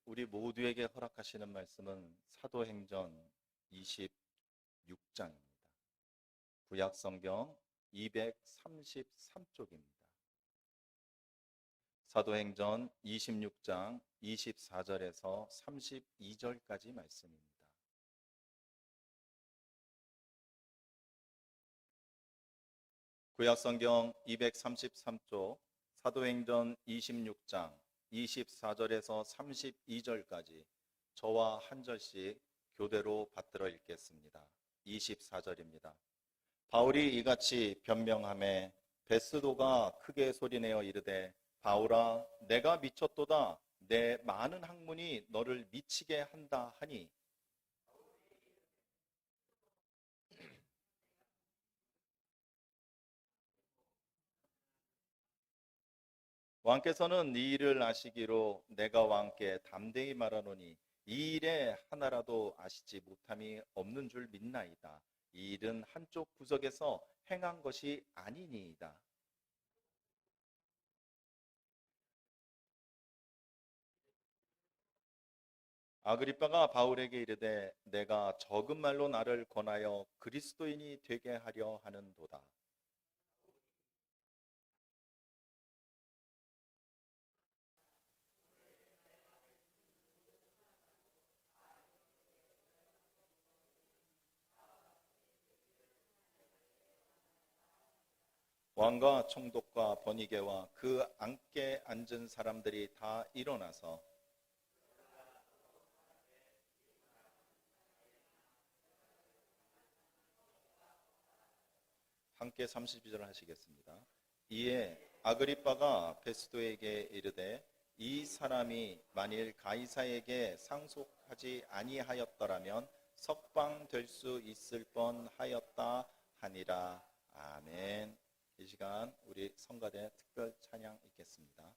우리 모두에게 허락하시는 말씀은 사도행전 26장입니다. 구약성경 233쪽입니다. 사도행전 26장 24절에서 32절까지 말씀입니다. 구약성경 233쪽 사도행전 26장 24절에서 32절까지 저와 한 절씩 교대로 받들어 읽겠습니다. 24절입니다. 바울이 이같이 변명하매 베스도가 크게 소리내어 이르되 바울아 내가 미쳤도다 내 많은 학문이 너를 미치게 한다 하니 왕께서는 이 일을 아시기로 내가 왕께 담대히 말하노니 이 일에 하나라도 아시지 못함이 없는 줄 믿나이다. 이 일은 한쪽 구석에서 행한 것이 아니니이다. 아그리빠가 바울에게 이르되 내가 적은 말로 나를 권하여 그리스도인이 되게 하려 하는도다. 왕과 총독과 번이게와 그 안께 앉은 사람들이 다 일어나서 함께 32절 하시겠습니다. 이에 아그리빠가 베스도에게 이르되 이 사람이 만일 가이사에게 상속하지 아니하였더라면 석방될 수 있을 뻔하였다 하니라. 아멘. 이 시간 우리 성가대 특별 찬양 있겠습니다.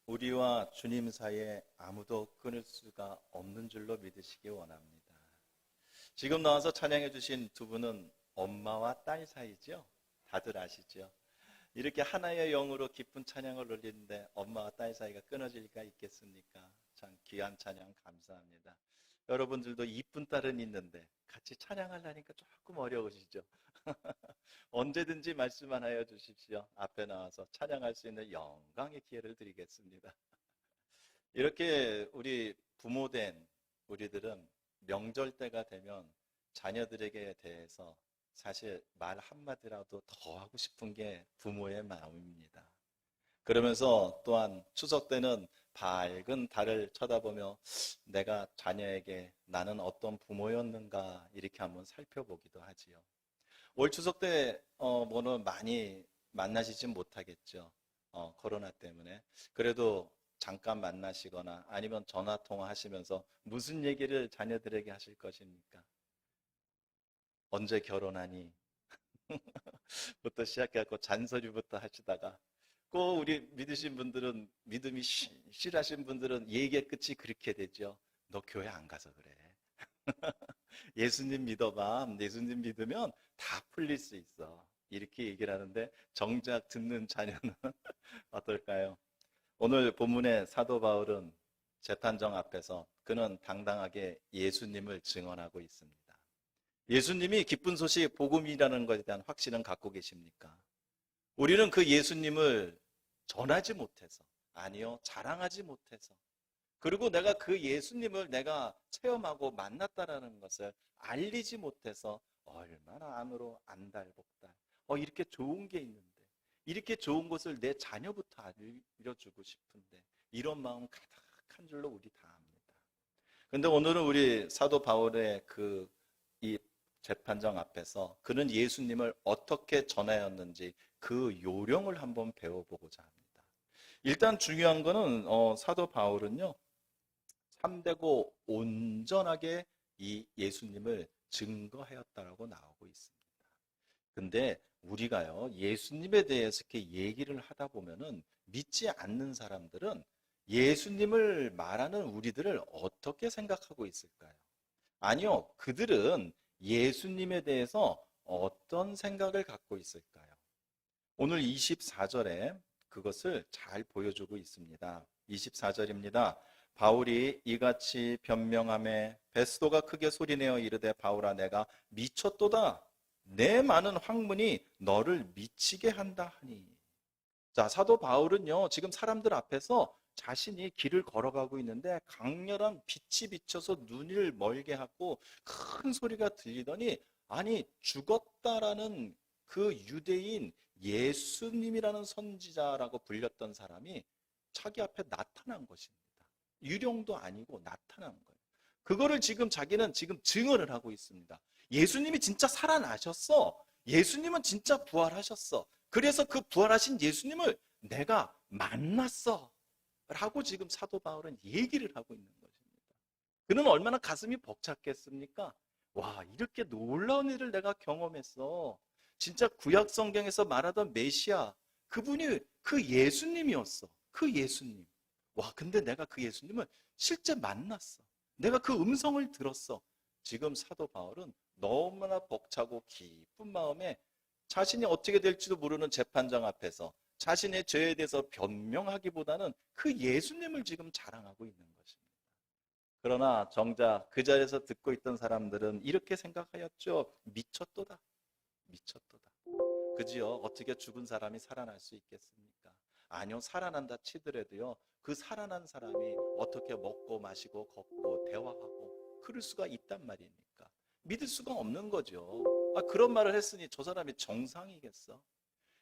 우리와 주님 사이에 아무도 끊을 수가 없는 줄로 믿으시기 원합니다. 지금 나와서 찬양해 주신 두 분은 엄마와 딸 사이죠? 다들 아시죠? 이렇게 하나의 영으로 기쁜 찬양을 올리는데 엄마와 딸 사이가 끊어질 리가 있겠습니까? 참 귀한 찬양 감사합니다. 여러분들도 이쁜 딸은 있는데 같이 찬양하려니까 조금 어려우시죠? 언제든지 말씀만 하여 주십시오. 앞에 나와서 찬양할 수 있는 영광의 기회를 드리겠습니다. 이렇게 우리 부모된 우리들은 명절 때가 되면 자녀들에게 대해서 사실 말 한마디라도 더 하고 싶은 게 부모의 마음입니다. 그러면서 또한 추석 때는 밝은 달을 쳐다보며 내가 자녀에게 나는 어떤 부모였는가 이렇게 한번 살펴보기도 하지요. 올 추석 때 뭐는 많이 만나시진 못하겠죠. 코로나 때문에. 그래도 잠깐 만나시거나 아니면 전화 통화하시면서 무슨 얘기를 자녀들에게 하실 것입니까? 언제 결혼하니? 부터 시작해서 잔소리부터 하시다가 꼭 우리 믿으신 분들은 믿음이 실하신 분들은 얘기의 끝이 그렇게 되죠. 너 교회 안 가서 그래. 예수님 믿어봐. 예수님 믿으면 다 풀릴 수 있어. 이렇게 얘기를 하는데 정작 듣는 자녀는 어떨까요? 오늘 본문의 사도 바울은 재판정 앞에서 그는 당당하게 예수님을 증언하고 있습니다. 예수님이 기쁜 소식 복음이라는 것에 대한 확신은 갖고 계십니까? 우리는 그 예수님을 전하지 못해서, 아니요, 자랑하지 못해서, 그리고 내가 그 예수님을 내가 체험하고 만났다라는 것을 알리지 못해서 얼마나 안으로 안달복달. 이렇게 좋은 게 있는데, 이렇게 좋은 것을 내 자녀부터 알려주고 싶은데 이런 마음 가득한 줄로 우리 다 압니다. 그런데 오늘은 우리 사도 바울의 이 재판정 앞에서 그는 예수님을 어떻게 전하였는지 그 요령을 한번 배워보고자 합니다. 일단 중요한 거는 사도 바울은요, 참되고 온전하게 이 예수님을 증거하였다라고 나오고 있습니다. 근데 우리가요, 예수님에 대해서 이렇게 얘기를 하다 보면은 믿지 않는 사람들은 예수님을 말하는 우리들을 어떻게 생각하고 있을까요? 아니요, 그들은 예수님에 대해서 어떤 생각을 갖고 있을까요? 오늘 24절에 그것을 잘 보여주고 있습니다. 24절입니다. 바울이 이같이 변명하매 베스도가 크게 소리내어 이르되 바울아 내가 미쳤도다. 내 많은 학문이 너를 미치게 한다 하니. 자, 사도 바울은요, 지금 사람들 앞에서 자신이 길을 걸어가고 있는데 강렬한 빛이 비쳐서 눈을 멀게 하고 큰 소리가 들리더니 아니 죽었다라는 그 유대인 예수님이라는 선지자라고 불렸던 사람이 자기 앞에 나타난 것입니다. 유령도 아니고 나타난 거예요. 그거를 지금 자기는 지금 증언을 하고 있습니다. 예수님이 진짜 살아나셨어. 예수님은 진짜 부활하셨어. 그래서 그 부활하신 예수님을 내가 만났어. 라고 지금 사도 바울은 얘기를 하고 있는 것입니다. 그는 얼마나 가슴이 벅찼겠습니까? 와, 이렇게 놀라운 일을 내가 경험했어. 진짜 구약 성경에서 말하던 메시아, 그분이 그 예수님이었어. 그 예수님. 와, 근데 내가 그 예수님을 실제 만났어. 내가 그 음성을 들었어. 지금 사도 바울은 너무나 벅차고 기쁜 마음에 자신이 어떻게 될지도 모르는 재판장 앞에서 자신의 죄에 대해서 변명하기보다는 그 예수님을 지금 자랑하고 있는 것입니다. 그러나 정작 그 자리에서 듣고 있던 사람들은 이렇게 생각하였죠. 미쳤도다. 미쳤도다. 그지요? 어떻게 죽은 사람이 살아날 수 있겠습니까? 아니요, 살아난다 치더라도요, 그 살아난 사람이 어떻게 먹고 마시고 걷고 대화하고 그럴 수가 있단 말입니까? 믿을 수가 없는 거죠. 그런 말을 했으니 저 사람이 정상이겠어?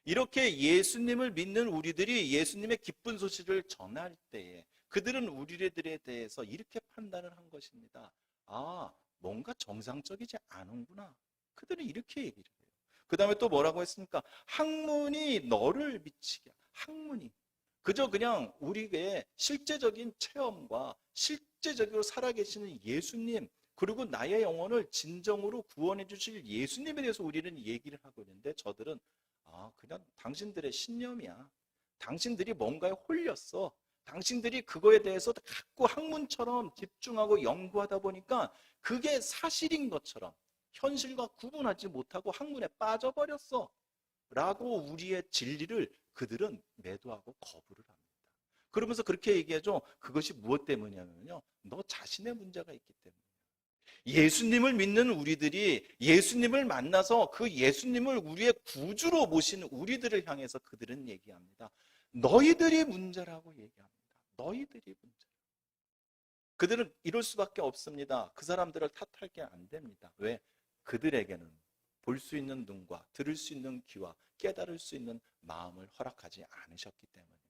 이렇게 예수님을 믿는 우리들이 예수님의 기쁜 소식을 전할 때에 그들은 우리들에 대해서 이렇게 판단을 한 것입니다. 아, 뭔가 정상적이지 않은구나. 그들은 이렇게 얘기를 해요. 그 다음에 또 뭐라고 했습니까? 학문이 너를 미치게. 학문이. 그저 그냥 우리의 실제적인 체험과 실제적으로 살아계시는 예수님, 그리고 나의 영혼을 진정으로 구원해 주실 예수님에 대해서 우리는 얘기를 하고 있는데 저들은 그냥 당신들의 신념이야. 당신들이 뭔가에 홀렸어. 당신들이 그거에 대해서 자꾸 학문처럼 집중하고 연구하다 보니까 그게 사실인 것처럼 현실과 구분하지 못하고 학문에 빠져버렸어. 라고 우리의 진리를 그들은 매도하고 거부를 합니다. 그러면서 그렇게 얘기하죠. 그것이 무엇 때문이냐면요. 너 자신의 문제가 있기 때문에. 예수님을 믿는 우리들이 예수님을 만나서 그 예수님을 우리의 구주로 모신 우리들을 향해서 그들은 얘기합니다. 너희들이 문제라고 얘기합니다. 너희들이 문제. 그들은 이럴 수밖에 없습니다. 그 사람들을 탓할 게 안 됩니다. 왜? 그들에게는 볼 수 있는 눈과 들을 수 있는 귀와 깨달을 수 있는 마음을 허락하지 않으셨기 때문입니다.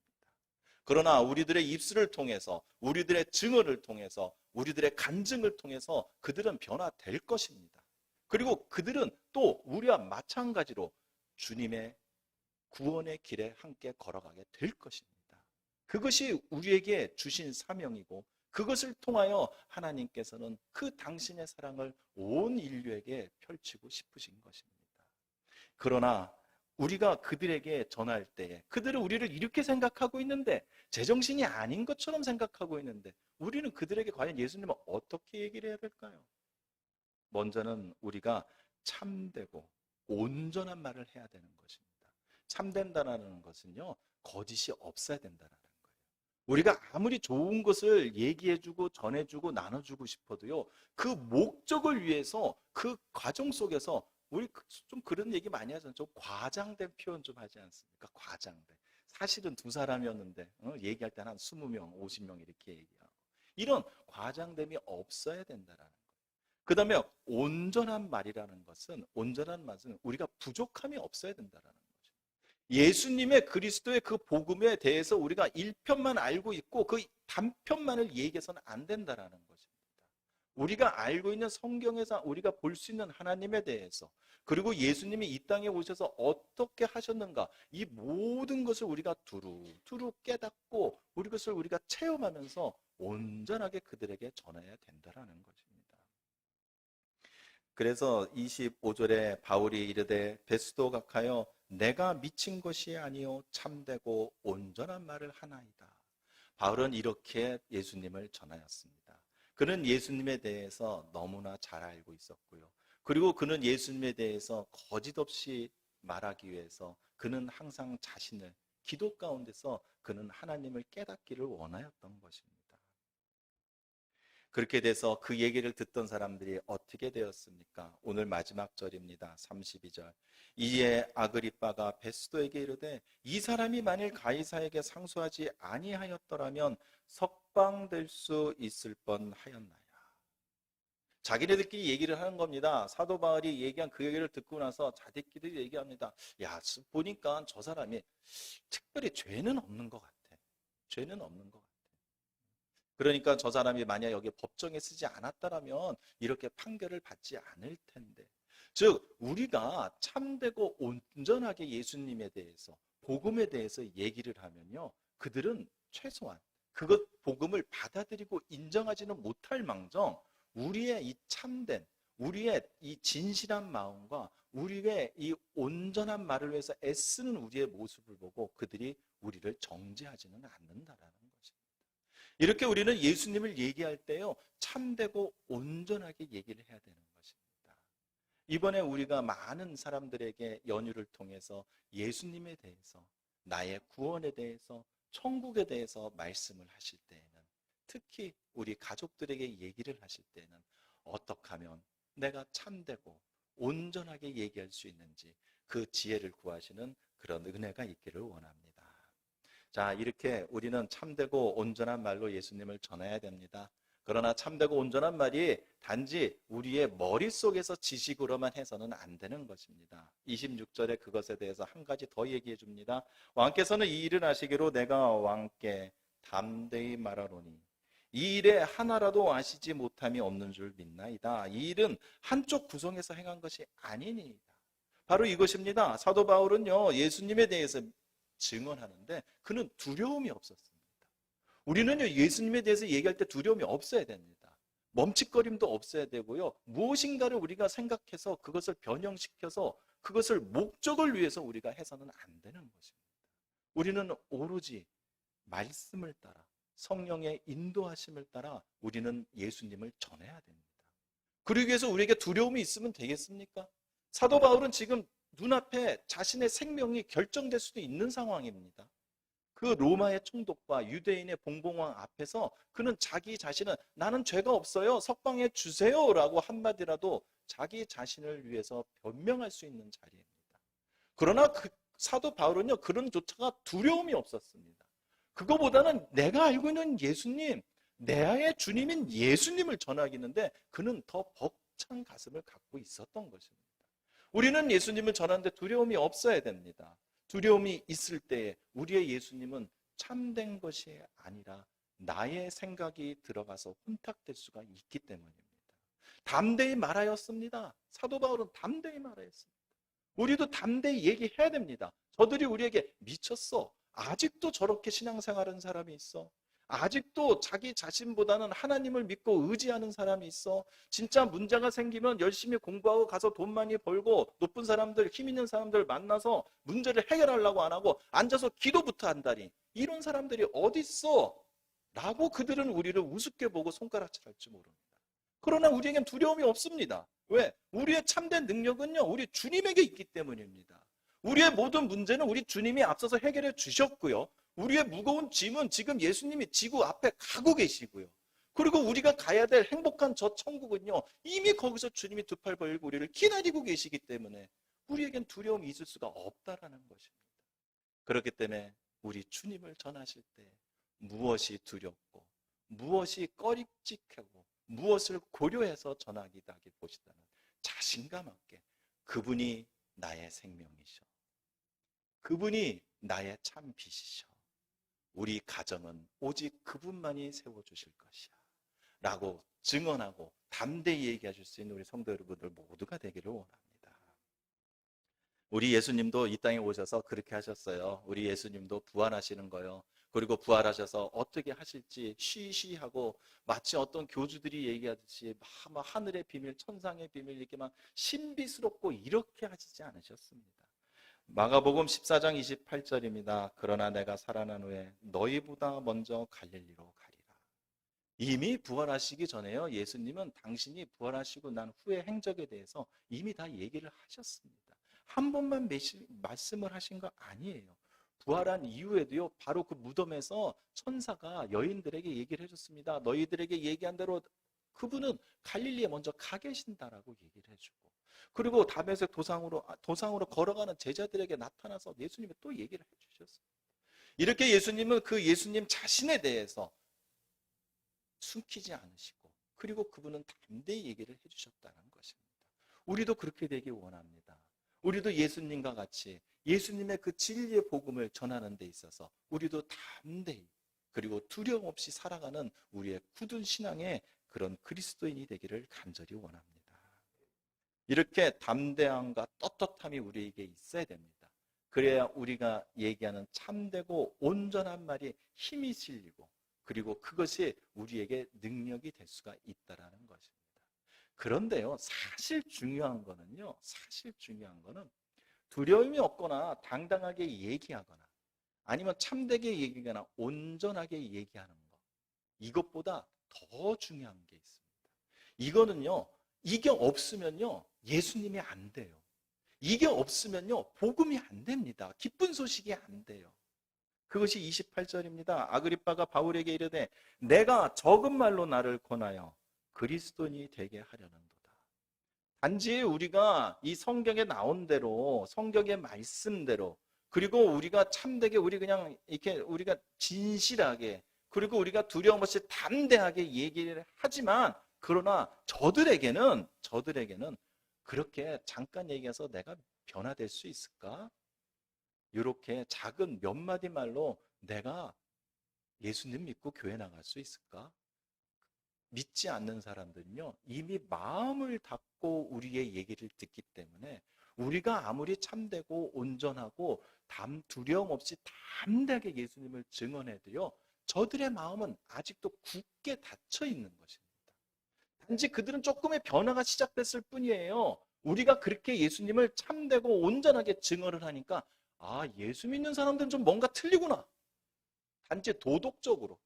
그러나 우리들의 입술을 통해서 우리들의 증언을 통해서 우리들의 간증을 통해서 그들은 변화될 것입니다. 그리고 그들은 또 우리와 마찬가지로 주님의 구원의 길에 함께 걸어가게 될 것입니다. 그것이 우리에게 주신 사명이고 그것을 통하여 하나님께서는 그 당신의 사랑을 온 인류에게 펼치고 싶으신 것입니다. 그러나 우리가 그들에게 전할 때 그들은 우리를 이렇게 생각하고 있는데 제정신이 아닌 것처럼 생각하고 있는데 우리는 그들에게 과연 예수님을 어떻게 얘기를 해야 될까요? 먼저는 우리가 참되고 온전한 말을 해야 되는 것입니다. 참된다는 것은요, 거짓이 없어야 된다는 거예요. 우리가 아무리 좋은 것을 얘기해주고 전해주고 나눠주고 싶어도요, 그 목적을 위해서 그 과정 속에서 우리 좀 그런 얘기 많이 하잖아요. 좀 과장된 표현 좀 하지 않습니까? 과장된. 사실은 두 사람이었는데 얘기할 때는 한 20명, 50명 이렇게 얘기하고. 이런 과장됨이 없어야 된다는 거예요. 그 다음에 온전한 말이라는 것은 온전한 말은 우리가 부족함이 없어야 된다는 거예요. 예수님의 그리스도의 그 복음에 대해서 우리가 1편만 알고 있고 그 단편만을 얘기해서는 안 된다는 것입니다. 우리가 알고 있는 성경에서 우리가 볼 수 있는 하나님에 대해서 그리고 예수님이 이 땅에 오셔서 어떻게 하셨는가 이 모든 것을 우리가 두루두루 깨닫고 우리 것을 우리가 체험하면서 온전하게 그들에게 전해야 된다는 것입니다. 그래서 25절에 바울이 이르되 베스도 각하여 내가 미친 것이 아니요 참되고 온전한 말을 하나이다. 바울은 이렇게 예수님을 전하였습니다. 그는 예수님에 대해서 너무나 잘 알고 있었고요. 그리고 그는 예수님에 대해서 거짓 없이 말하기 위해서 그는 항상 자신을 기도 가운데서 그는 하나님을 깨닫기를 원하였던 것입니다. 그렇게 돼서 그 얘기를 듣던 사람들이 어떻게 되었습니까? 오늘 마지막 절입니다. 32절. 이에 아그리빠가 베스도에게 이르되 이 사람이 만일 가이사에게 상소하지 아니하였더라면 석방될 수 있을 뻔하였나요? 자기네들끼리 얘기를 하는 겁니다. 사도 바울이 얘기한 그 얘기를 듣고 나서 자기들끼리 얘기합니다. 야, 보니까 저 사람이 특별히 죄는 없는 것 같아. 죄는 없는 것 같아. 그러니까 저 사람이 만약 여기 법정에 쓰지 않았다라면 이렇게 판결을 받지 않을 텐데. 즉, 우리가 참되고 온전하게 예수님에 대해서, 복음에 대해서 얘기를 하면요, 그들은 최소한 그것 복음을 받아들이고 인정하지는 못할 망정, 우리의 이 참된, 우리의 이 진실한 마음과 우리의 이 온전한 말을 위해서 애쓰는 우리의 모습을 보고 그들이 우리를 정죄하지는 않는다라는 것입니다. 이렇게 우리는 예수님을 얘기할 때요, 참되고 온전하게 얘기를 해야 되는 것입니다. 이번에 우리가 많은 사람들에게 연휴를 통해서 예수님에 대해서, 나의 구원에 대해서, 천국에 대해서 말씀을 하실 때에는, 특히 우리 가족들에게 얘기를 하실 때는 어떻게 하면 내가 참되고 온전하게 얘기할 수 있는지 그 지혜를 구하시는 그런 은혜가 있기를 원합니다. 자, 이렇게 우리는 참되고 온전한 말로 예수님을 전해야 됩니다. 그러나 참되고 온전한 말이 단지 우리의 머릿속에서 지식으로만 해서는 안 되는 것입니다. 26절에 그것에 대해서 한 가지 더 얘기해 줍니다. 왕께서는 이 일을 하시기로 내가 왕께 담대히 말하노니 이 일에 하나라도 아시지 못함이 없는 줄 믿나이다. 이 일은 한쪽 구성에서 행한 것이 아니니이다. 바로 이것입니다. 사도 바울은요, 예수님에 대해서 증언하는데 그는 두려움이 없었습니다. 우리는요, 예수님에 대해서 얘기할 때 두려움이 없어야 됩니다. 멈칫거림도 없어야 되고요, 무엇인가를 우리가 생각해서 그것을 변형시켜서 그것을 목적을 위해서 우리가 해서는 안 되는 것입니다. 우리는 오로지 말씀을 따라, 성령의 인도하심을 따라 우리는 예수님을 전해야 됩니다. 그러기 위해서 우리에게 두려움이 있으면 되겠습니까? 사도 바울은 지금 눈앞에 자신의 생명이 결정될 수도 있는 상황입니다. 그 로마의 총독과 유대인의 봉봉왕 앞에서 그는 자기 자신은 나는 죄가 없어요, 석방해 주세요 라고 한마디라도 자기 자신을 위해서 변명할 수 있는 자리입니다. 그러나 그 사도 바울은요, 그런 조차가 두려움이 없었습니다. 그거보다는 내가 알고 있는 예수님, 내의 주님인 예수님을 전하기는데 그는 더 벅찬 가슴을 갖고 있었던 것입니다. 우리는 예수님을 전하는데 두려움이 없어야 됩니다. 두려움이 있을 때에 우리의 예수님은 참된 것이 아니라 나의 생각이 들어가서 혼탁될 수가 있기 때문입니다. 담대히 말하였습니다. 사도 바울은 담대히 말하였습니다. 우리도 담대히 얘기해야 됩니다. 저들이 우리에게 미쳤어, 아직도 저렇게 신앙생활하는 사람이 있어, 아직도 자기 자신보다는 하나님을 믿고 의지하는 사람이 있어, 진짜 문제가 생기면 열심히 공부하고 가서 돈 많이 벌고 높은 사람들, 힘 있는 사람들 만나서 문제를 해결하려고 안 하고 앉아서 기도부터 한다니, 이런 사람들이 어디 있어? 라고 그들은 우리를 우습게 보고 손가락질할 줄 모릅니다. 그러나 우리에겐 두려움이 없습니다. 왜? 우리의 참된 능력은요, 우리 주님에게 있기 때문입니다. 우리의 모든 문제는 우리 주님이 앞서서 해결해 주셨고요, 우리의 무거운 짐은 지금 예수님이 지구 앞에 가고 계시고요, 그리고 우리가 가야 될 행복한 저 천국은요, 이미 거기서 주님이 두 팔 벌리고 우리를 기다리고 계시기 때문에 우리에겐 두려움이 있을 수가 없다라는 것입니다. 그렇기 때문에 우리 주님을 전하실 때 무엇이 두렵고 무엇이 꺼림칙하고 무엇을 고려해서 전하기보다는 자신감 있게 그분이 나의 생명이셔, 그분이 나의 참 빛이셔, 우리 가정은 오직 그분만이 세워주실 것이야 라고 증언하고 담대히 얘기하실 수 있는 우리 성도 여러분들 모두가 되기를 원합니다. 우리 예수님도 이 땅에 오셔서 그렇게 하셨어요. 우리 예수님도 부활하시는 거예요. 그리고 부활하셔서 어떻게 하실지 쉬쉬하고 마치 어떤 교주들이 얘기하듯이 막 하늘의 비밀, 천상의 비밀 이렇게 막 신비스럽고 이렇게 하시지 않으셨습니다. 마가복음 14장 28절입니다. 그러나 내가 살아난 후에 너희보다 먼저 갈릴리로 가리라. 이미 부활하시기 전에요, 예수님은 당신이 부활하시고 난 후의 행적에 대해서 이미 다 얘기를 하셨습니다. 한 번만 말씀을 하신 거 아니에요. 부활한 이후에도요, 바로 그 무덤에서 천사가 여인들에게 얘기를 해줬습니다. 너희들에게 얘기한 대로 그분은 갈릴리에 먼저 가 계신다라고 얘기를 해주고, 그리고 다메섹 도상으로 걸어가는 제자들에게 나타나서 예수님이 또 얘기를 해주셨어요. 이렇게 예수님은 그 예수님 자신에 대해서 숨기지 않으시고, 그리고 그분은 담대히 얘기를 해주셨다는 것입니다. 우리도 그렇게 되길 원합니다. 우리도 예수님과 같이 예수님의 그 진리의 복음을 전하는 데 있어서 우리도 담대히, 그리고 두려움 없이 살아가는 우리의 굳은 신앙의 그런 그리스도인이 되기를 간절히 원합니다. 이렇게 담대함과 떳떳함이 우리에게 있어야 됩니다. 그래야 우리가 얘기하는 참되고 온전한 말이 힘이 실리고, 그리고 그것이 우리에게 능력이 될 수가 있다는 것입니다. 그런데요, 사실 중요한 거는 두려움이 없거나 당당하게 얘기하거나, 아니면 참되게 얘기하거나 온전하게 얘기하는 것, 이것보다 더 중요한 게 있습니다. 이거는요, 이게 없으면요, 예수님이 안 돼요. 이게 없으면요, 복음이 안 됩니다. 기쁜 소식이 안 돼요. 그것이 28절입니다. 아그리빠가 바울에게 이르되 내가 적은 말로 나를 권하여 그리스도인이 되게 하려는도다. 단지 우리가 이 성경에 나온 대로, 성경의 말씀대로, 그리고 우리가 참되게, 우리가 진실하게, 그리고 우리가 두려움 없이 담대하게 얘기를 하지만, 그러나 저들에게는 그렇게 잠깐 얘기해서 내가 변화될 수 있을까? 이렇게 작은 몇 마디 말로 내가 예수님 믿고 교회 나갈 수 있을까? 믿지 않는 사람들은요, 이미 마음을 닫고 우리의 얘기를 듣기 때문에 우리가 아무리 참되고 온전하고 두려움 없이 담대하게 예수님을 증언해도요, 저들의 마음은 아직도 굳게 닫혀 있는 것입니다. 단지 그들은 조금의 변화가 시작됐을 뿐이에요. 우리가 그렇게 예수님을 참되고 온전하게 증언을 하니까, 아, 예수 믿는 사람들은 좀 뭔가 틀리구나. 단지 도덕적으로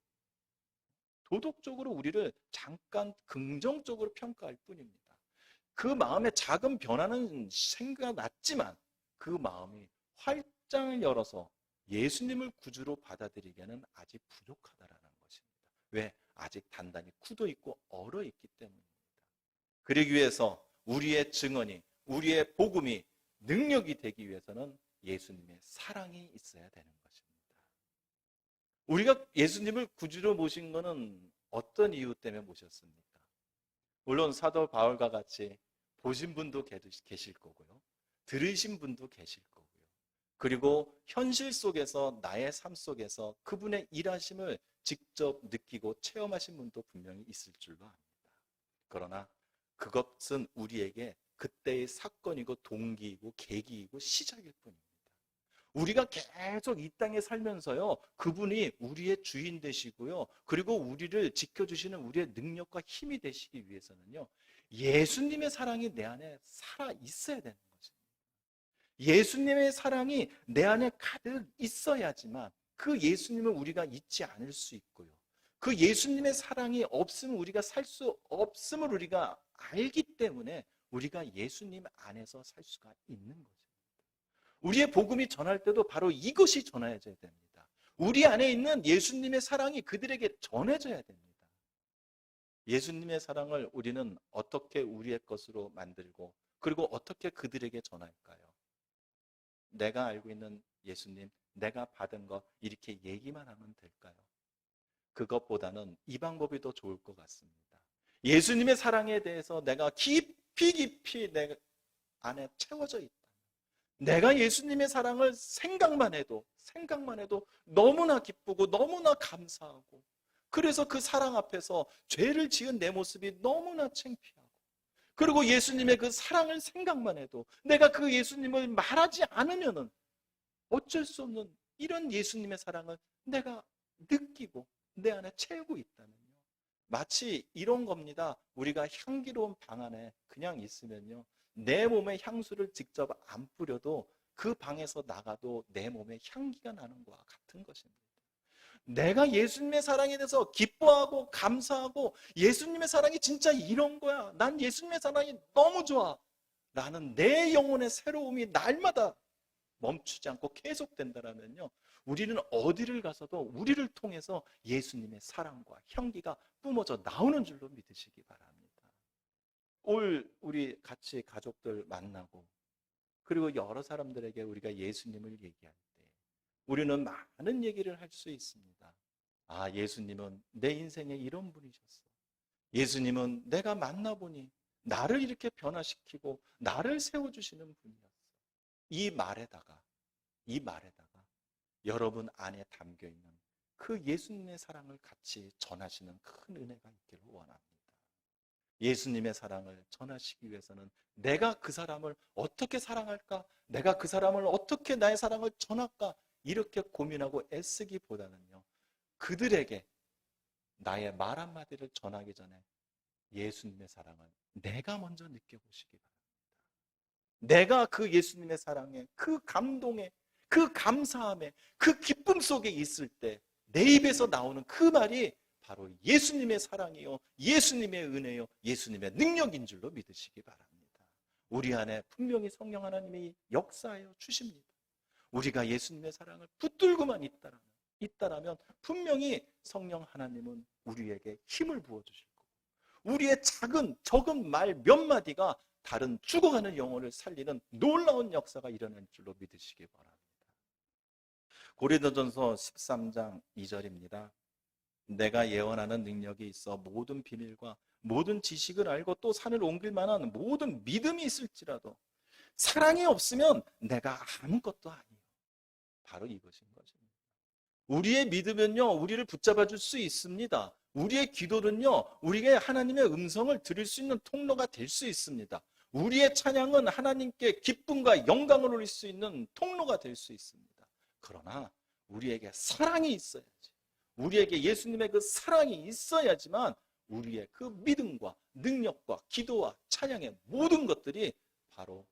우리를 잠깐 긍정적으로 평가할 뿐입니다. 그 마음의 작은 변화는 생겨났지만 그 마음이 활짝 열어서 예수님을 구주로 받아들이기에는 아직 부족하다라는 것입니다. 왜? 아직 단단히 굳어 있고 얼어 있기 때문입니다. 그러기 위해서 우리의 증언이, 우리의 복음이 능력이 되기 위해서는 예수님의 사랑이 있어야 되는 것입니다. 우리가 예수님을 구주로 모신 것은 어떤 이유 때문에 모셨습니까? 물론 사도 바울과 같이 보신 분도 계실 거고요, 들으신 분도 계실 거고요, 그리고 현실 속에서, 나의 삶 속에서 그분의 일하심을 직접 느끼고 체험하신 분도 분명히 있을 줄로 압니다. 그러나 그것은 우리에게 그때의 사건이고 동기이고 계기이고 시작일 뿐입니다. 우리가 계속 이 땅에 살면서요, 그분이 우리의 주인 되시고요, 그리고 우리를 지켜주시는 우리의 능력과 힘이 되시기 위해서는요, 예수님의 사랑이 내 안에 살아 있어야 되는 것입니다. 예수님의 사랑이 내 안에 가득 있어야지만 그 예수님을 우리가 잊지 않을 수 있고요, 그 예수님의 사랑이 없으면 우리가 살 수 없음을 우리가 알기 때문에 우리가 예수님 안에서 살 수가 있는 것입니다. 우리의 복음이 전할 때도 바로 이것이 전해져야 됩니다. 우리 안에 있는 예수님의 사랑이 그들에게 전해져야 됩니다. 예수님의 사랑을 우리는 어떻게 우리의 것으로 만들고, 그리고 어떻게 그들에게 전할까요? 내가 알고 있는 예수님, 내가 받은 것, 이렇게 얘기만 하면 될까요? 그것보다는 이 방법이 더 좋을 것 같습니다. 예수님의 사랑에 대해서 내가 깊이 내 안에 채워져 있다. 내가 예수님의 사랑을 생각만 해도 너무나 기쁘고 너무나 감사하고, 그래서 그 사랑 앞에서 죄를 지은 내 모습이 너무나 창피하고, 그리고 예수님의 그 사랑을 생각만 해도 내가 그 예수님을 말하지 않으면은 어쩔 수 없는 이런 예수님의 사랑을 내가 느끼고 내 안에 채우고 있다면요, 마치 이런 겁니다. 우리가 향기로운 방 안에 그냥 있으면요, 내 몸에 향수를 직접 안 뿌려도 그 방에서 나가도 내 몸에 향기가 나는 것과 같은 것입니다. 내가 예수님의 사랑에 대해서 기뻐하고 감사하고, 예수님의 사랑이 진짜 이런 거야, 난 예수님의 사랑이 너무 좋아 라는 내 영혼의 새로움이 날마다 멈추지 않고 계속된다면요, 우리는 어디를 가서도 우리를 통해서 예수님의 사랑과 향기가 뿜어져 나오는 줄로 믿으시기 바랍니다. 올 우리 같이 가족들 만나고, 그리고 여러 사람들에게 우리가 예수님을 얘기할 때 우리는 많은 얘기를 할 수 있습니다. 아, 예수님은 내 인생에 이런 분이셨어. 예수님은 내가 만나보니 나를 이렇게 변화시키고 나를 세워주시는 분이었어. 이 말에다가 여러분 안에 담겨있는 그 예수님의 사랑을 같이 전하시는 큰 은혜가 있기를 원합니다. 예수님의 사랑을 전하시기 위해서는 내가 그 사람을 어떻게 사랑할까? 내가 그 사람을 어떻게 나의 사랑을 전할까? 이렇게 고민하고 애쓰기보다는요, 그들에게 나의 말 한마디를 전하기 전에 예수님의 사랑을 내가 먼저 느껴보시기 바랍니다. 내가 그 예수님의 사랑에, 그 감동에, 그 감사함에, 그 기쁨 속에 있을 때 내 입에서 나오는 그 말이 바로 예수님의 사랑이요, 예수님의 은혜요, 예수님의 능력인 줄로 믿으시기 바랍니다. 우리 안에 분명히 성령 하나님이 역사하여 주십니다. 우리가 예수님의 사랑을 붙들고만 있다라면 분명히 성령 하나님은 우리에게 힘을 부어주실 거고, 우리의 적은 말 몇 마디가 다른 죽어가는 영혼을 살리는 놀라운 역사가 일어날 줄로 믿으시기 바랍니다. 고린도전서 13장 2절입니다. 내가 예언하는 능력이 있어 모든 비밀과 모든 지식을 알고 또 산을 옮길 만한 모든 믿음이 있을지라도 사랑이 없으면 내가 아무것도 아니에요. 바로 이것인 것입니다. 우리의 믿음은요, 우리를 붙잡아 줄 수 있습니다. 우리의 기도는요, 우리에게 하나님의 음성을 들을 수 있는 통로가 될 수 있습니다. 우리의 찬양은 하나님께 기쁨과 영광을 올릴 수 있는 통로가 될 수 있습니다. 그러나 우리에게 사랑이 있어야지, 우리에게 예수님의 그 사랑이 있어야지만 우리의 그 믿음과 능력과 기도와 찬양의 모든 것들이 바로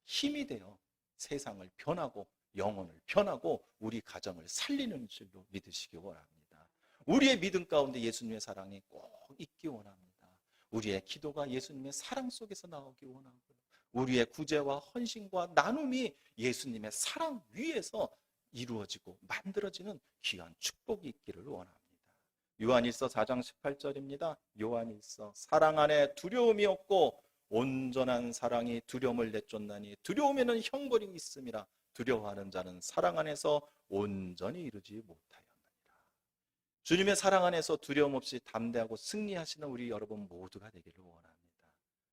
힘이 되어 세상을 변하고 영혼을 변하고 우리 가정을 살리는 줄로 믿으시기 원합니다. 우리의 믿음 가운데 예수님의 사랑이 꼭 있기 원합니다. 우리의 기도가 예수님의 사랑 속에서 나오기 원하고요, 우리의 구제와 헌신과 나눔이 예수님의 사랑 위에서 이루어지고 만들어지는 귀한 축복이 있기를 원합니다. 요한일서 4장 18절입니다. 요한일서, 사랑 안에 두려움이 없고 온전한 사랑이 두려움을 내쫓나니 두려움에는 형벌이 있음이라. 두려워하는 자는 사랑 안에서 온전히 이루지 못하였느니라. 주님의 사랑 안에서 두려움 없이 담대하고 승리하시는 우리 여러분 모두가 되기를 원합니다.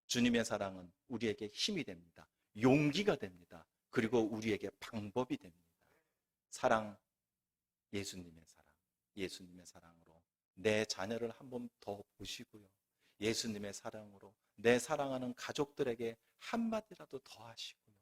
주님의 사랑은 우리에게 힘이 됩니다. 용기가 됩니다. 그리고 우리에게 방법이 됩니다. 사랑, 예수님의 사랑으로 내 자녀를 한번 더 보시고요, 예수님의 사랑으로 내 사랑하는 가족들에게 한마디라도 더 하시고요,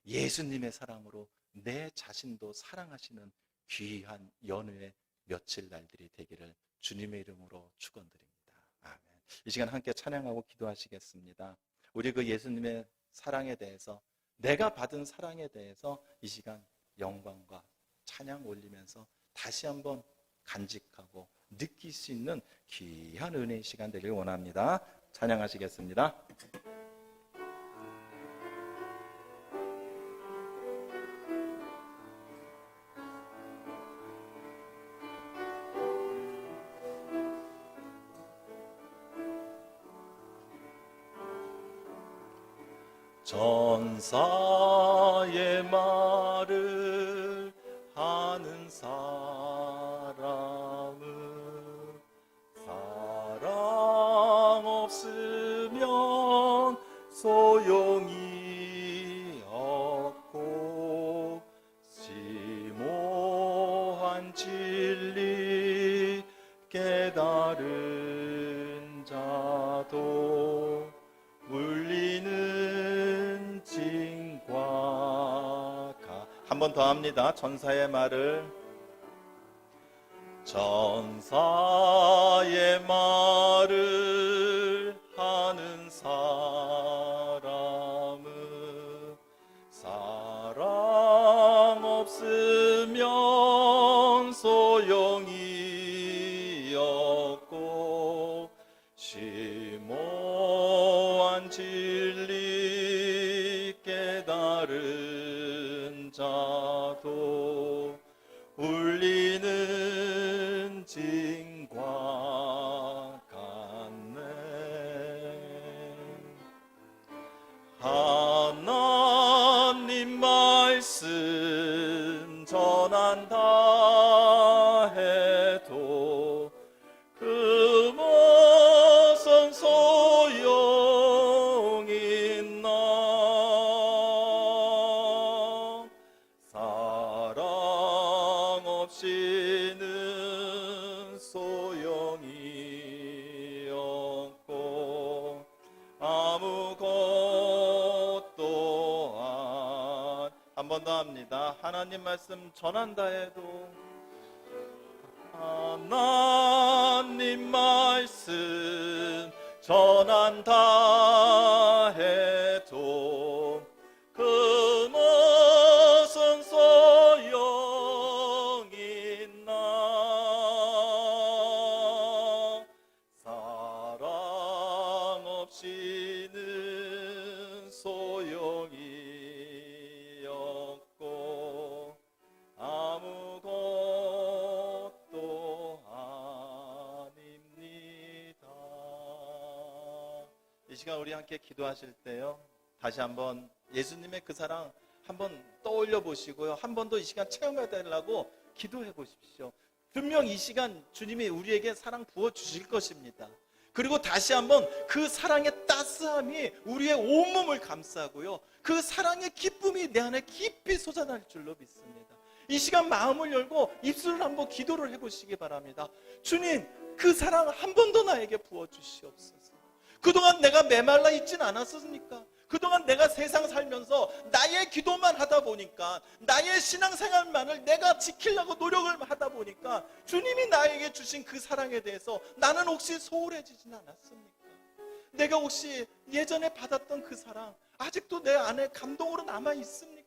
예수님의 사랑으로 내 자신도 사랑하시는 귀한 연휴의 며칠 날들이 되기를 주님의 이름으로 축원드립니다. 아멘. 이 시간 함께 찬양하고 기도하시겠습니다. 우리 그 예수님의 사랑에 대해서, 내가 받은 사랑에 대해서 이 시간 영광과 찬양 올리면서 다시 한번 간직하고 느낄 수 있는 귀한 은혜의 시간 되길 원합니다. 찬양하시겠습니다. 전사의 말을 하는 사람은 사랑 없으면 소용이 없고, 심오한 진리 깨달은 자도 물리는 징과 한 번 더 합니다. 전사의 말을, 전사의 말을 하는 사람은 사랑 없으면 소용이 없고, 심오한 진리 깨달은 자 한 번 더 합니다. 하나님 말씀 전한다 해도, 하나님 말씀 전한다 해도 그 무슨 소용 있나. 사랑 없이는 소용이 없고 아무것도 아닙니다. 이 시간 우리 함께 기도하실 때요, 다시 한번 예수님의 그 사랑 한번 떠올려 보시고요, 한 번 더 이 시간 체험해 달라고 기도해 보십시오. 분명 이 시간 주님이 우리에게 사랑 부어 주실 것입니다. 그리고 다시 한번 그 사랑의 따스함이 우리의 온몸을 감싸고요, 그 사랑의 기쁨이 내 안에 깊이 솟아날 줄로 믿습니다. 이 시간 마음을 열고 입술을 한번 기도를 해보시기 바랍니다. 주님, 그 사랑 한 번 더 나에게 부어 주시옵소서. 그동안 내가 메말라 있진 않았습니까? 그동안 내가 세상 살면서 나의 기도만 하다 보니까, 나의 신앙생활만을 내가 지키려고 노력을 하다 보니까 주님이 나에게 주신 그 사랑에 대해서 나는 혹시 소홀해지진 않았습니까? 내가 혹시 예전에 받았던 그 사랑 아직도 내 안에 감동으로 남아 있습니까?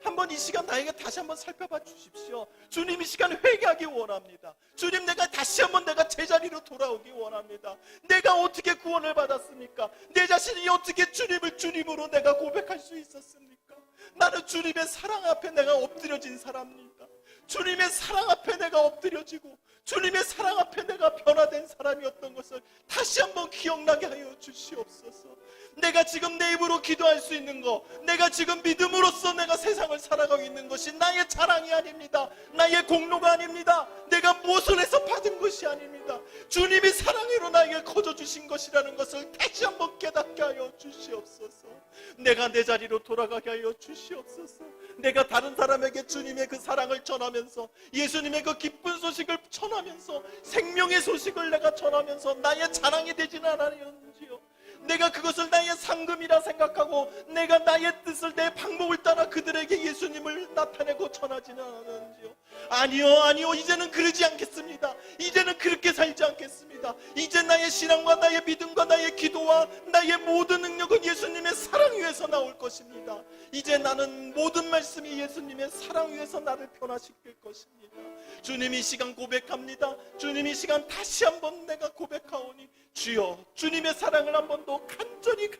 한번 이 시간 나에게 다시 한번 살펴봐 주십시오. 주님, 이 시간 회개하기 원합니다. 주님, 내가 다시 한번 내가 제자리로 돌아오기 원합니다. 내가 어떻게 구원을 받았습니까? 내 자신이 어떻게 주님을 주님으로 내가 고백할 수 있었습니까? 나는 주님의 사랑 앞에 내가 엎드려진 사람입니다. 주님의 사랑 앞에 내가 엎드려지고 주님의 사랑 앞에 내가 변화된 사람이었던 것을 다시 한번 기억나게 하여 주시옵소서. 내가 지금 내 입으로 기도할 수 있는 거, 내가 지금 믿음으로써 내가 세상을 살아가고 있는 것이 나의 자랑이 아닙니다. 나의 공로가 아닙니다. 내가 무엇을 해서 받은 것이 아닙니다. 주님이 사랑으로 나에게 거저주신 것이라는 것을 다시 한번 깨닫게 하여 주시옵소서. 내가 내 자리로 돌아가게 하여 주시옵소서. 내가 다른 사람에게 주님의 그 사랑을 전하면서, 예수님의 그 기쁜 소식을 전하면서, 생명의 소식을 내가 전하면서 나의 자랑이 되지는 않았는지요. 내가 그것을 나의 상금이라 생각하고 내가 나의 뜻을, 내 방법을 따라 그들에게 예수님을 나타내고 전하지는 않았는지요. 아니요, 이제는 그러지 않겠습니다. 이제는 그렇게 살지 않겠습니다. 이제 나의 신앙과 나의 믿음과 나의 기도와 나의 모든 능력은 예수님의 사랑 위에서 나올 것입니다. 이제 나는 모든 말씀이 예수님의 사랑 위에서 나를 변화시킬 것입니다. 주님, 이 시간 고백합니다. 주님, 이 시간 다시 한번 내가 고백하오니, 주여, 주님의 사랑을 한 번 더 간절히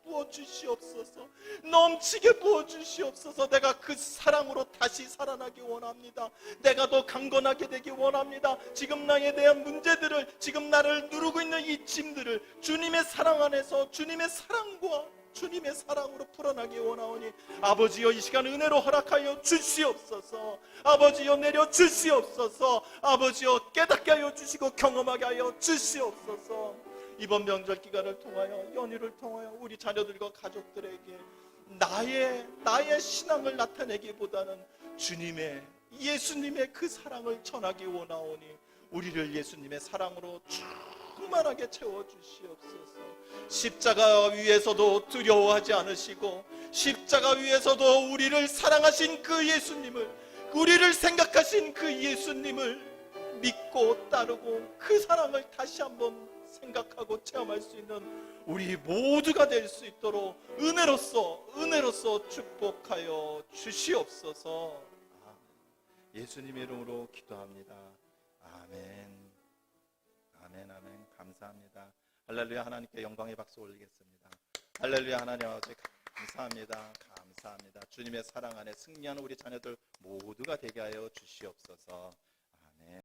부어주시옵소서. 넘치게 부어주시옵소서. 내가 그 사랑으로 다시 살아나기 원합니다. 내가 더 강건하게 되기 원합니다. 지금 나에 대한 문제들을, 지금 나를 누르고 있는 이 짐들을 주님의 사랑 안에서 주님의 사랑과 주님의 사랑으로 풀어나기 원하오니, 아버지여, 이 시간 은혜로 허락하여 주시옵소서. 아버지여, 내려 주시옵소서. 아버지여, 깨닫게 하여 주시고 경험하게 하여 주시옵소서. 이번 명절 기간을 통하여, 연휴를 통하여 우리 자녀들과 가족들에게 나의 신앙을 나타내기보다는 주님의, 예수님의 그 사랑을 전하기 원하오니, 우리를 예수님의 사랑으로 충만하게 채워주시옵소서. 십자가 위에서도 두려워하지 않으시고, 십자가 위에서도 우리를 사랑하신 그 예수님을, 우리를 생각하신 그 예수님을 믿고 따르고 그 사랑을 다시 한번 생각하고 체험할 수 있는 우리 모두가 될 수 있도록 은혜로서 축복하여 주시옵소서. 예수님의 이름으로 기도합니다. 아멘. 감사합니다. 할렐루야. 하나님께 영광의 박수 올리겠습니다. 할렐루야. 하나님 아버지 감사합니다. 주님의 사랑 안에 승리하는 우리 자녀들 모두가 되게 하여 주시옵소서.